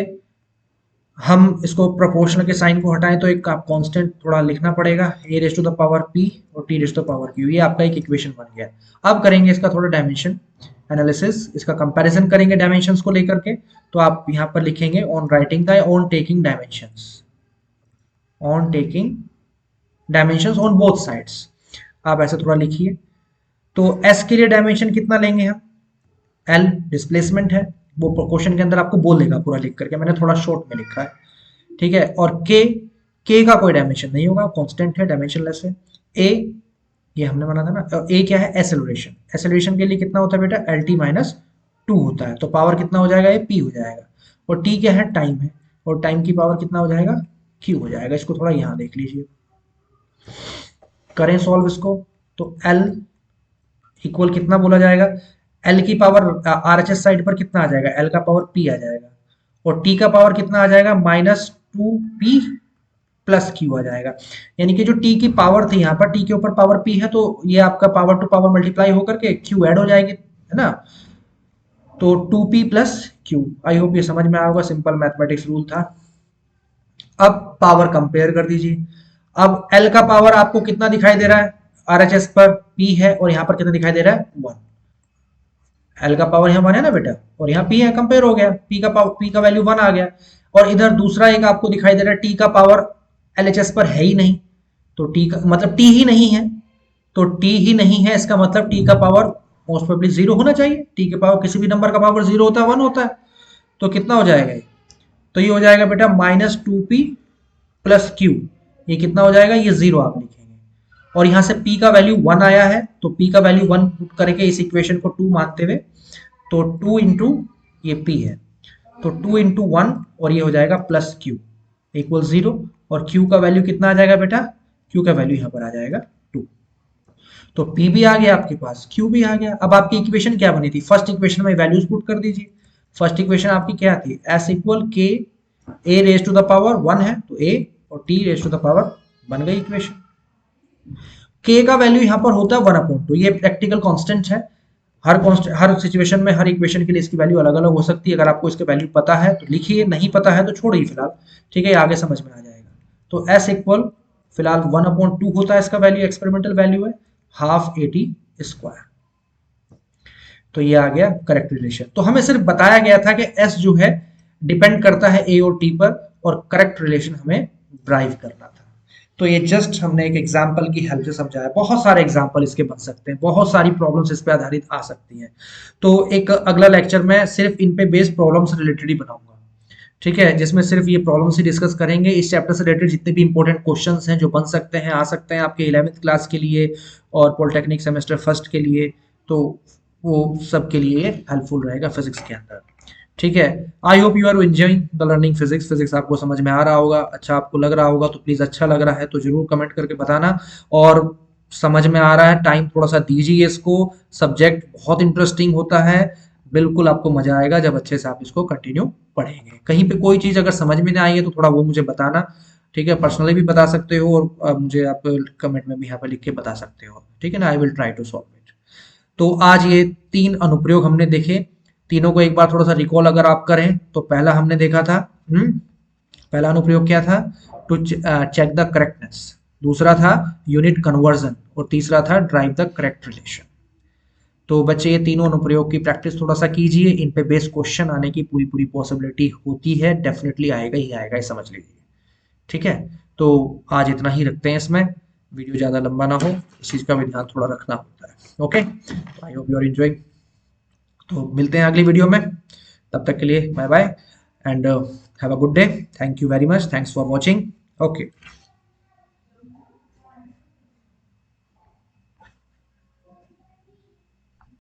[SPEAKER 1] हम इसको प्रोपोर्शनल के साइन को हटाएं तो एक कांस्टेंट थोड़ा लिखना पड़ेगा, A raise to the power P और T raise to the power Q. ये आपका एक इक्वेशन बन गया। अब करेंगे इसका थोड़ा डायमेंशन एनालिसिस, इसका कंपैरिजन करेंगे डायमेंशंस को लेकर के। तो आप यहाँ पर लिखेंगे on writing the on taking dimensions, on taking dimensions on both sides, आप ऐसे थोड़ा लिखिए। तो एस के लिए डायमेंशन कितना लेंगे हम, एल डिस्प्लेसमेंट है, वो क्वेश्चन के अंदर आपको बोल देगा पूरा लिख करके, मैंने थोड़ा शॉर्ट में लिखा है, ठीक है। और के का कोई डायमेंशन नहीं होगा, कांस्टेंट है, डायमेंशनलेस है। ए ये हमने माना था ना, और ए क्या है, एक्सेलरेशन। एक्सेलरेशन के लिए कितना होता है बेटा, एल टी माइनस टू होता है। तो पावर कितना हो जाएगा, ये पी हो जाएगा। और टी क्या है, टाइम है, और टाइम की पावर कितना हो जाएगा, क्यू हो जाएगा। इसको थोड़ा यहाँ देख लीजिए, करें सॉल्व इसको। तो एल इक्वल कितना बोला जाएगा, एल की पावर RHS साइड पर कितना आ जाएगा, एल का पावर पी आ जाएगा, और टी का पावर कितना आ जाएगा, minus two P plus Q आ जाएगा। यानी कि जो टी की पावर थी यहाँ पर, टी के ऊपर पावर पी है, तो ये आपका पावर टू पावर मल्टीप्लाई होकर के क्यू ऐड हो जाएगी, है ना। तो 2p plus Q. I hope ये समझ में आएगा, सिंपल मैथमेटिक्स रूल था। अब पावर कंपेयर कर दीजिए। अब एल का पावर आपको कितना दिखाई दे रहा है, RHS पर p है और यहाँ पर कितना दिखाई दे रहा है, 1। एल का पावर यहाँ 1 है ना बेटा, और यहाँ p है, कंपेयर हो गया, p का पावर, p का वैल्यू 1 आ गया। और इधर दूसरा एक आपको दिखाई दे रहा है, t का पावर LHS पर है ही नहीं, तो t का मतलब t ही नहीं है, तो t ही नहीं है, इसका मतलब t का पावर मोस्ट प्रोबेबली 0 होना चाहिए। t के पावर किसी भी नंबर का पावर 0 होता है, 1 होता है। तो कितना हो जाएगा ये, तो ये हो जाएगा बेटा minus two P plus Q. ये कितना हो जाएगा, ये 0 आप लिखेंगे। और यहाँ से p का वैल्यू 1 आया है, तो p का वैल्यू 1 पुट करके इस इक्वेशन को 2 मानते हुए, तो 2 इंटू ये p है, तो 2 इंटू 1 और ये हो जाएगा प्लस q इक्वल 0, और q का वैल्यू कितना आ जाएगा बेटा, q का वैल्यू यहाँ पर आ जाएगा 2। तो p भी आ गया आपके पास, q भी आ गया। अब आपकी इक्वेशन क्या बनी थी, फर्स्ट इक्वेशन में वैल्यूज पुट कर दीजिए। फर्स्ट इक्वेशन आपकी क्या थी, s equal k a raise to the power 1 है तो a, और t raise to the power, बन गई इक्वेशन। k का वैल्यू यहाँ पर होता है 1/2, ये प्रैक्टिकल कांस्टेंट है। हर सिचुएशन में हर इक्वेशन के लिए इसकी वैल्यू अलग अलग हो सकती है। अगर आपको इसके वैल्यू पता है तो लिखिए, नहीं पता है तो छोड़िए फिलहाल, ठीक है, आगे समझ में आ जाएगा। तो s इक्वल फिलहाल 1/2 होता है, इसका वैल्यू एक्सपेरिमेंटल वैल्यू है हाफ AT स्क्वायर। तो ये आ गया करेक्ट रिलेशन। तो हमें सिर्फ बताया गया था कि s जो है डिपेंड करता है a और t पर, और करेक्ट रिलेशन हमें ड्राइव करना था। तो ये जस्ट हमने एक एग्जाम्पल की हेल्प से समझाया। बहुत सारे एग्जाम्पल इसके बन सकते हैं, बहुत सारी प्रॉब्लम्स इस पे आधारित आ सकती हैं। तो एक अगला लेक्चर में सिर्फ इन पे बेस्ड प्रॉब्लम्स रिलेटेड ही बनाऊंगा, ठीक है, जिसमें सिर्फ ये प्रॉब्लम्स ही डिस्कस करेंगे। इस चैप्टर से रिलेटेड जितने भी इंपॉर्टेंट क्वेश्चंस हैं जो बन सकते हैं, आ सकते हैं आपके 11th क्लास के लिए और पॉलिटेक्निक सेमेस्टर फर्स्ट के लिए, तो वो सब के लिए हेल्पफुल रहेगा फिजिक्स के अंदर, ठीक है। I hope you are enjoying the learning physics. Physics आपको समझ में आ रहा होगा, अच्छा आपको लग रहा होगा, तो प्लीज अच्छा लग रहा है तो जरूर कमेंट करके बताना। और समझ में आ रहा है, टाइम थोड़ा सा दीजिए इसको, सब्जेक्ट बहुत इंटरेस्टिंग होता है, बिल्कुल आपको मजा आएगा जब अच्छे से आप इसको कंटिन्यू पढ़ेंगे। कहीं पे कोई चीज अगर समझ में ना आई है तो थोड़ा वो मुझे बताना, ठीक है, पर्सनली भी बता सकते हो, और मुझे आप कमेंट में भी यहाँ पे लिख के बता सकते हो, ठीक है ना, I will try to solve it. तो आज ये 3 अनुप्रयोग हमने देखे, तीनों को एक बार थोड़ा सा रिकॉल अगर आप करें तो पहला हमने देखा था, पहला अनुप्रयोग क्या था, टू चेक द करेक्टनेस, दूसरा था यूनिट कन्वर्जन, और तीसरा था ड्राइव द करेक्ट रिलेशन। तो बच्चे ये तीनों अनुप्रयोग की प्रैक्टिस थोड़ा सा कीजिए, इन पे बेस्ड क्वेश्चन आने की पूरी पूरी पॉसिबिलिटी होती है, डेफिनेटली आएगा ही आएगा, ये समझ लीजिए, ठीक है। तो आज इतना ही रखते हैं इसमें, वीडियो ज़्यादा लंबा ना हो, इस चीज़ का भी ध्यान थोड़ा रखना होता है। Okay, I hope you are enjoying. तो मिलते हैं अगली वीडियो में, तब तक के लिए bye bye and have a good day. Thank you very much, thanks for watching. Okay.